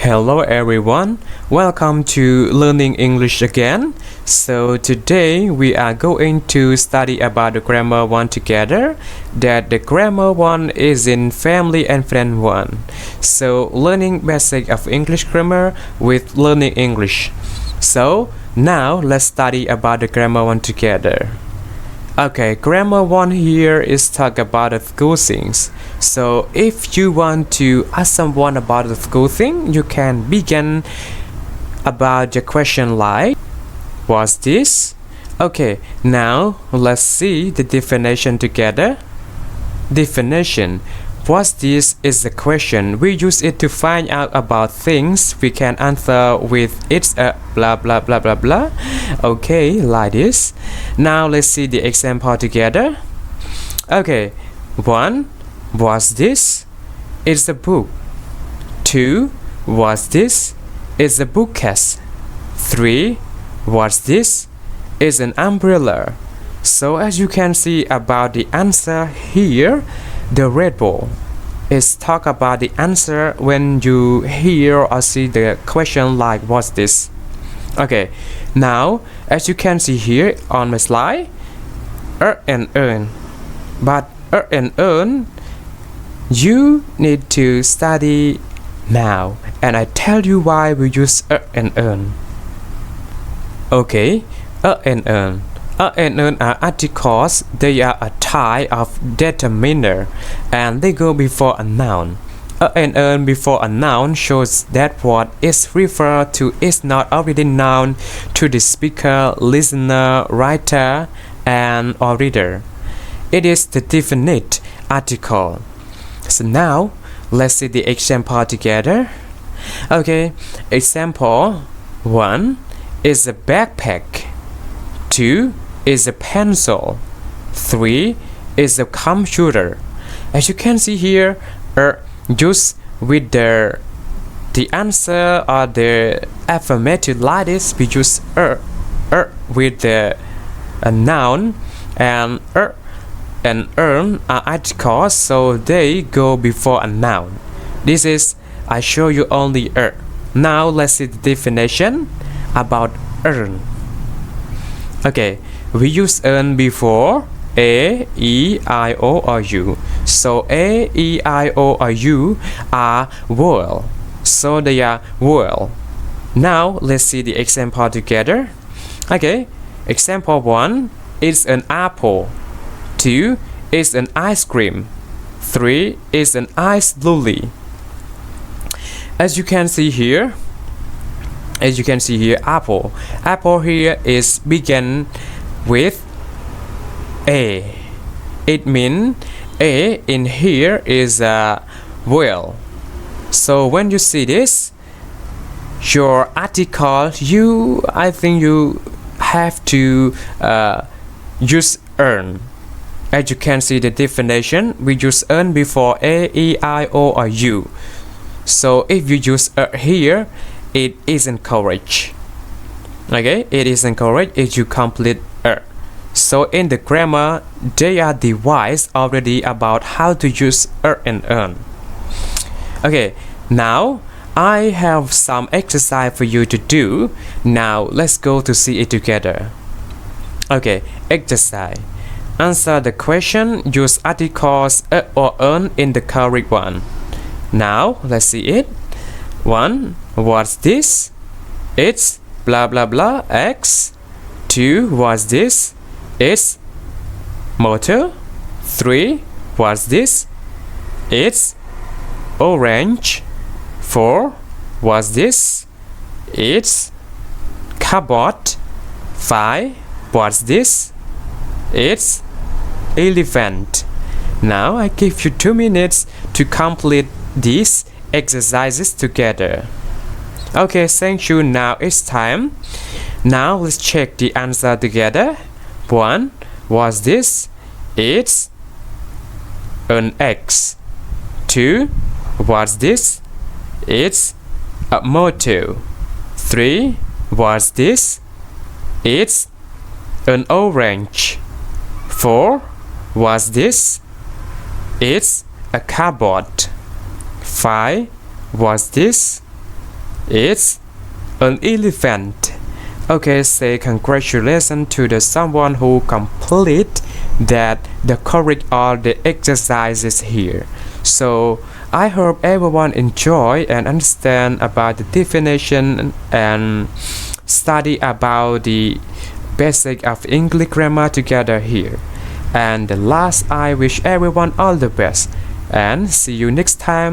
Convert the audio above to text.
Hello everyone, welcome to Learning English again. So today we are going to study about the grammar one together. That the grammar one is in family and friend one. So learning basic of English grammar with learning English. So now let's study about the grammar one together. Okay, grammar one here is talk about the school things. So if you want to ask someone about the school thing, you can begin about the question like, what's this? Okay, now let's see the definition together. Definition. What's this is the question. We use it to find out about things. We can answer with it's a blah blah blah blah blah. Okay, like this. Now let's see the example together. Okay, 1. What's this? It's a book. 2. What's this? It's a bookcase. 3. What's this? It's an umbrella. So as you can see about the answer here, the red ball is talk about the answer when you hear or see the question like what's this. Okay, now as you can see here on my slide, and earn. But and earn, you need to study now, and I tell you why we use and earn. Okay, and earn. And earn are articles. They are a type of determiner and they go before a noun. And earn before a noun shows that what is referred to is not already known to the speaker, listener, writer, and or reader. It is the definite article. So now let's see the example together. Okay, example 1 is a backpack. 2 is a pencil. 3 is a computer. As you can see here, just with the answer or the affirmative like this, we use with the noun and earn are articles, so they go before a noun. This is I show you only Now let's see the definition about earn. Okay, we use earn before A, E, I, O, or U. So A, E, I, O, or U are vowel. So they are vowel. Now let's see the example together. Okay, example 1 is an apple. 2 is an ice cream. 3 is an ice lolly. As you can see here, apple. Apple here is begin with A. It means A in here is a vowel. So when you see this, your article, I think you have to use earn. As you can see the definition, we use earn before A, E, I, O, or U. So if you use here, it isn't correct. Okay, it isn't correct if you complete So in the grammar, they are devised already about how to use and earn. Okay, now I have some exercise for you to do. Now let's go to see it together. Okay, exercise. Answer the question, use articles or earn in the correct one. Now let's see it. 1. What's this? It's blah blah blah X. 2. What's this? It's motor. 3. What's this? It's orange. 4. What's this? It's cupboard. 5. What's this? It's elephant. Now I give you 2 minutes to complete these exercises together. Okay, thank you. Now it's time. Now let's check the answer together. 1. What's this? It's an X. 2. What's this? It's a motor. 3. What's this? It's an orange. 4. What's this? It's a cupboard. 5. What's this? It's an elephant. Okay, say congratulations to the someone who complete that the correct all the exercises here. So I hope everyone enjoy and understand about the definition and study about the basic of English grammar together here. And the last, I wish everyone all the best and see you next time.